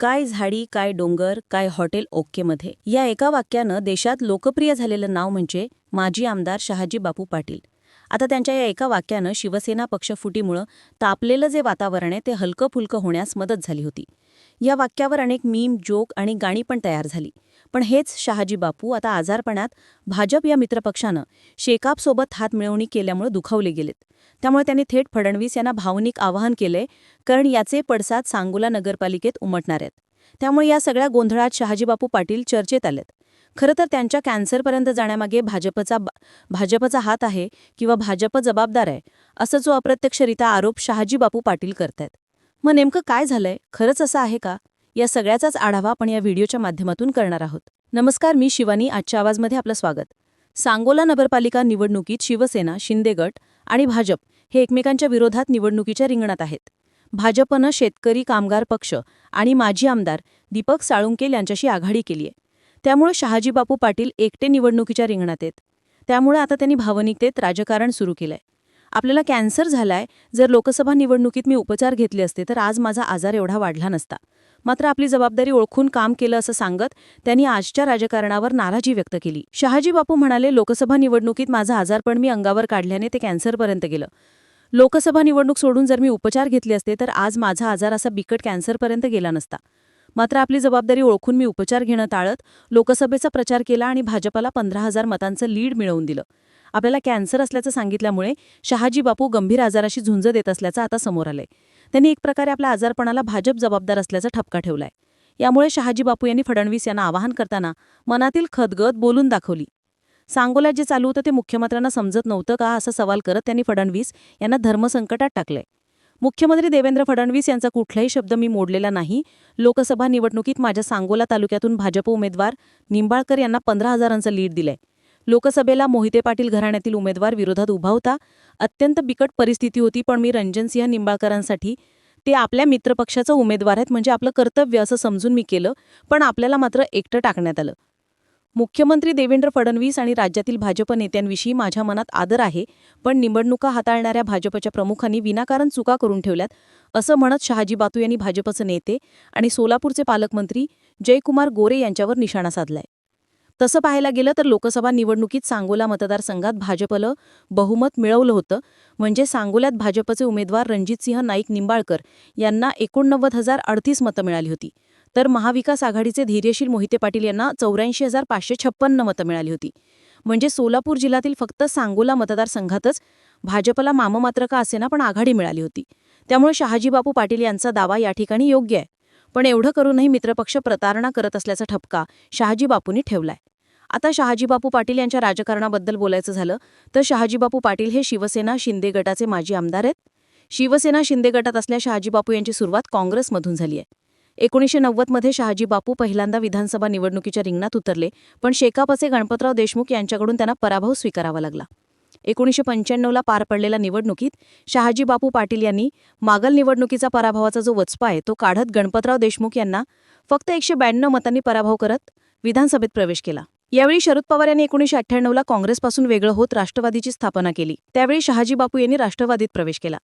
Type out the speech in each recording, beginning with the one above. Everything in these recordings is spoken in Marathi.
काय झाडी काय डोंगर काय हॉटेल ओकेमध्ये या एका वाक्यानं देशात लोकप्रिय झालेलं नाव म्हणजे माजी आमदार शहाजी बापू पाटील. आता त्यांच्या या एका वाक्यानं शिवसेना पक्षफुटीमुळं तापलेलं जे वातावरण आहे ते हलकं फुलकं होण्यास मदत झाली होती. या वाक्यावर अनेक मीम, जोक आणि गाणी पण तयार झाली. पण हेच शहाजी बापू आता आजारपणात भाजप या मित्रपक्षानं शेकापसोबत हातमिळवणी केल्यामुळे दुखावले गेलेत. त्यामुळे त्यांनी थेट फडणवीस यांना भावनिक आवाहन केलंय, कारण याचे पडसाद सांगोला नगरपालिकेत उमटणार आहेत. त्यामुळे या सगळ्या गोंधळात शहाजी बापू पाटील चर्चेत आलेत. खरं तर त्यांच्या कॅन्सरपर्यंत जाण्यामागे भाजपचा हात आहे किंवा भाजप जबाबदार आहे, असं जो अप्रत्यक्षरित्या आरोप शहाजी बापू पाटील करतायत. मग नेमकं काय झालंय, खरंच असं आहे का? या सगळ्याचाच आढावा आपण या व्हिडिओच्या माध्यमातून करणार आहोत. नमस्कार, मी शिवानी. आजच्या आवाजमध्ये आपलं स्वागत. सांगोला नगरपालिका निवडणुकीत शिवसेना, शिंदे गट आणि भाजप हे एकमेकांच्या विरोधात निवडणुकीच्या रिंगणात आहेत. भाजपनं शेतकरी कामगार पक्ष आणि माजी आमदार दीपक साळुंके यांच्याशी आघाडी केली आहे. त्यामुळे शहाजी बापू पाटील एकटे निवडणुकीच्या रिंगणात आहेत. त्यामुळे आता त्यांनी भावनिकतेत राजकारण सुरू केलंय. आपल्याला कॅन्सर झालाय, जर लोकसभा निवडणुकीत मी उपचार घेतले असते तर आज माझा आजार एवढा वाढला नसता. मात्र आपली जबाबदारी ओळखून काम केलं असं सांगत त्यांनी आजच्या राजकारणावर नाराजी व्यक्त केली. शहाजी बापू म्हणाले, लोकसभा निवडणुकीत माझं आजारपण मी अंगावर काढल्याने ते कॅन्सरपर्यंत गेलं. लोकसभा निवडणूक सोडून जर मी उपचार घेतले असते तर आज माझा आजार असा बिकट कॅन्सरपर्यंत गेला नसता. मात्र आपली जबाबदारी ओळखून मी उपचार घेणं टाळत लोकसभेचा प्रचार केला आणि भाजपला 15,000 मतांचं लीड मिळवून दिलं. आपल्याला कॅन्सर असल्याचं सांगितल्यामुळे शहाजी बापू गंभीर आजाराशी झुंज देत असल्याचं आता समोर आलंय. त्यांनी एक प्रकारे आपल्या आजारपणाला भाजप जबाबदार असल्याचा ठपका ठेवलाय. यामुळे शहाजी बापू यांनी फडणवीस यांना आवाहन करताना मनातील खदगद बोलून दाखवली. सांगोल्यात जे चालू होतं ते मुख्यमंत्र्यांना समजत नव्हतं का, असा सवाल करत त्यांनी फडणवीस यांना धर्मसंकटात टाकलंय. मुख्यमंत्री देवेंद्र फडणवीस यांचा कुठलाही शब्द मी मोडलेला नाही. लोकसभा निवडणुकीत माझ्या सांगोला तालुक्यातून भाजप उमेदवार निंबाळकर यांना 15,000चं लीड दिलंय. लोकसभेला मोहिते पाटील घराण्यातील उमेदवार विरोधात उभा होता. अत्यंत बिकट परिस्थिती होती, पण मी रणजितसिंह निंबाळकरांसाठी ते आपल्या मित्रपक्षाचा उमेदवार आहेत म्हणजे आपलं कर्तव्य असं समजून मी केलं. पण आपल्याला मात्र एकटं टाकण्यात आलं. मुख्यमंत्री देवेंद्र फडणवीस आणि राज्यातील भाजप नेत्यांविषयी माझ्या मनात आदर आहे, पण निवडणुका हाताळणाऱ्या भाजपच्या प्रमुखांनी विनाकारण चुका करून ठेवल्यात, असं म्हणत शहाजी बापू यांनी भाजपचे नेते आणि सोलापूरचे पालकमंत्री जयकुमार गोरे यांच्यावर निशाणा साधलाय. तसं पाहायला गेलं तर लोकसभा निवडणुकीत सांगोला मतदारसंघात भाजपनं बहुमत मिळवलं होतं. म्हणजे सांगोल्यात भाजपचे उमेदवार रणजितसिंह नाईक निंबाळकर यांना 89,038 मतं मिळाली होती, तर महाविकास आघाडीचे धैर्यशील मोहिते पाटील यांना 84,556 मतं मिळाली होती. म्हणजे सोलापूर जिल्ह्यातील फक्त सांगोला मतदारसंघातच भाजपला नाममात्र का असेना पण आघाडी मिळाली होती. त्यामुळे शहाजी बापू पाटील यांचा दावा या ठिकाणी योग्य आहे. पण एवढं करूनही मित्रपक्ष प्रतारणा करत असल्याचा ठपका शहाजी बापूंनी ठेवलाय. आता शहाजी बापू पाटील यांच्या राजकारणाबद्दल बोलायचं झालं तर शहाजी बापू पाटील हे शिवसेना शिंदे गटाचे माजी आमदार आहेत. शिवसेना शिंदे गटात असल्या शहाजी बापू यांची सुरुवात काँग्रेसमधून झाली आहे. 1990मध्ये शहाजी बापू पहिल्यांदा विधानसभा निवडणुकीच्या रिंगणात उतरले, पण शेकापचे गणपतराव देशमुख यांच्याकडून त्यांना पराभव स्वीकारावा लागला. 1995ला पार पडलेल्या निवडणुकीत शहाजी बापू पाटील यांनी मागील निवडणुकीचा पराभवाचा जो वचपा आहे तो काढत गणपतराव देशमुख यांना फक्त 192 मतांनी पराभव करत विधानसभेत प्रवेश केला. यावेळी शरद पवार यांनी 1998ला काँग्रेसपासून वेगळं होत राष्ट्रवादीची स्थापना केली. त्यावेळी शहाजी बापू यांनी राष्ट्रवादीत प्रवेश केला,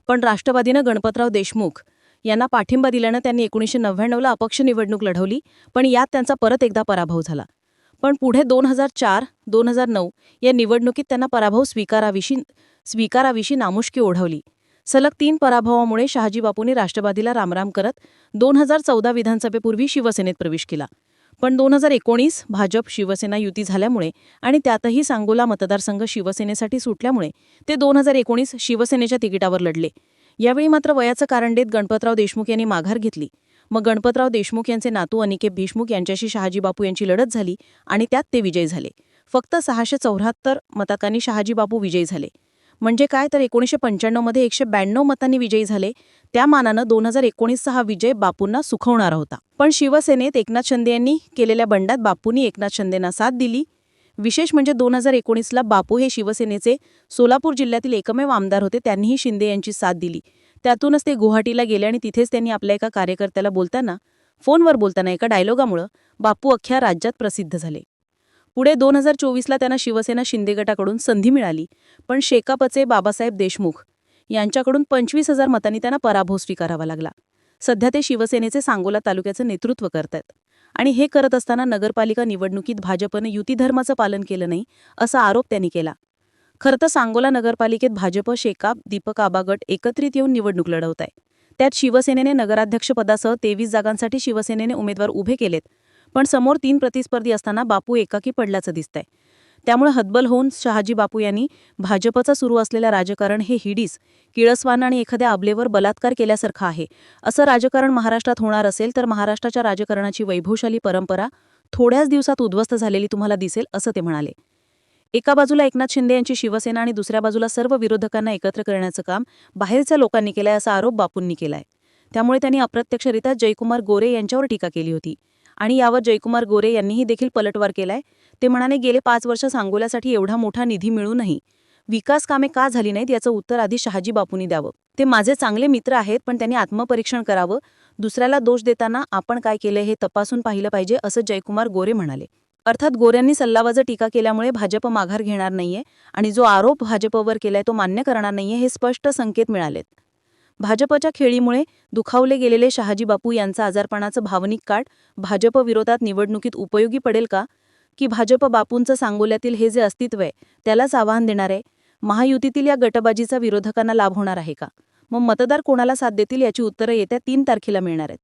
पण राष्ट्रवादीनं गणपतराव देशमुख यांना पाठिंबा दिल्यानं त्यांनी 1999ला अपक्ष निवडणूक लढवली, पण यात त्यांचा परत एकदा पराभव झाला. पण पुढे 2004-2009 या निवडणुकीत त्यांना पराभव स्वीकाराविषयी नामुष्की ओढवली. सलग 3 पराभवामुळे शहाजी बापूंनी राष्ट्रवादीला रामराम करत 2014 विधानसभेपूर्वी शिवसेनेत प्रवेश केला. पण 2019 भाजप शिवसेना युती झाल्यामुळे आणि त्यातही सांगोला मतदारसंघ शिवसेनेसाठी सुटल्यामुळे ते 2019 शिवसेनेच्या तिकिटावर लढले. यावेळी मात्र वयाचं कारण देत गणपतराव देशमुख यांनी माघार घेतली. मग गणपतराव देशमुख यांचे नातू अनिकेत देशमुख यांच्याशी शहाजी बापू यांची लढत झाली आणि त्यात ते विजयी झाले. फक्त 674 मतांनी शहाजी बापू विजयी झाले. म्हणजे काय तर 1995मध्ये 192 मतांनी विजयी झाले. त्या मानानं 2019चा हा विजय बापूंना सुखवणारा होता. पण शिवसेनेत एकनाथ शिंदे यांनी केलेल्या बंडात बापूंनी एकनाथ शिंदेंना साथ दिली. विशेष म्हणजे 2019ला बापू हे शिवसेनेचे सोलापूर जिल्ह्यातील एकमेव आमदार होते. त्यांनीही शिंदे यांची साथ दिली. त्यातूनच ते गुवाहाटीला गेले आणि तिथेच त्यांनी आपल्या एका कार्यकर्त्याला फोनवर बोलताना एका डायलॉगामुळे बापू अख्ख्या राज्यात प्रसिद्ध झाले. पुढे 2024ला त्यांना शिवसेना शिंदे गटाकडून संधी मिळाली, पण शेकापचे बाबासाहेब देशमुख यांच्याकडून 25,000 मतांनी त्यांना पराभव स्वीकारावा लागला. सध्या ते शिवसेनेचे सांगोला तालुक्याचं नेतृत्व करतात आणि हे करत असताना नगरपालिका निवडणुकीत भाजपनं युती धर्माचं पालन केलं नाही असा आरोप त्यांनी केला. खरं तर सांगोला नगरपालिकेत भाजप, शेकाप, दीपक आबा गट एकत्रित येऊन निवडणूक लढवत आहे. त्यात शिवसेनेने नगराध्यक्षपदासह 23 जागांसाठी शिवसेनेने उमेदवार उभे केलेत, पण समोर 3 प्रतिस्पर्धी असताना बापू एकाकी पडल्याचं दिसतंय. त्यामुळे हतबल होऊन शहाजी बापू यांनी भाजपचं सुरू असलेलं राजकारण हे हिडीस, किळसवान आणि एखाद्या अबलेवर बलात्कार केल्यासारखं आहे. असं राजकारण महाराष्ट्रात होणार असेल तर महाराष्ट्राच्या राजकारणाची वैभवशाली परंपरा थोड्याच दिवसात उद्ध्वस्त झालेली तुम्हाला दिसेल, असं ते म्हणाले. एका बाजूला एकनाथ शिंदे यांची शिवसेना आणि दुसऱ्या बाजूला सर्व विरोधकांना एकत्र करण्याचं काम बाहेरच्या लोकांनी केलंय असा आरोप बापूंनी केलाय. त्यामुळे त्यांनी अप्रत्यक्षरित्या जयकुमार गोरे यांच्यावर टीका केली होती आणि यावर जयकुमार गोरे यांनीही देखील पलटवार केलाय. ते म्हणाले, गेले 5 वर्ष सांगोल्यासाठी एवढा मोठा निधी मिळूनही विकास कामे का झाली नाहीत याचं उत्तर आधी शहाजी बापूंनी द्यावं. ते माझे चांगले मित्र आहेत, पण त्यांनी आत्मपरीक्षण करावं. दुसऱ्याला दोष देताना आपण काय केलंय हे तपासून पाहिलं पाहिजे, असं जयकुमार गोरे म्हणाले. अर्थात गोऱ्यांनी सल्लावाचं टीका केल्यामुळे भाजप माघार घेणार नाहीये आणि जो आरोप भाजपवर केलाय तो मान्य करणार नाहीये हे स्पष्ट संकेत मिळालेत. भाजपच्या खेळीमुळे दुखावले गेलेले शहाजी बापू यांचा आजारपणाचं भावनिक काठ भाजप विरोधात निवडणुकीत उपयोगी पडेल का? की भाजप बापूंचं सांगोल्यातील हे जे अस्तित्व आहे त्यालाच आव्हान देणार आहे? महायुतीतील या गटबाजीचा विरोधकांना लाभ होणार आहे का? मग मतदार कोणाला साथ देतील याची उत्तरं येत्या 3 तारखेला मिळणार आहेत.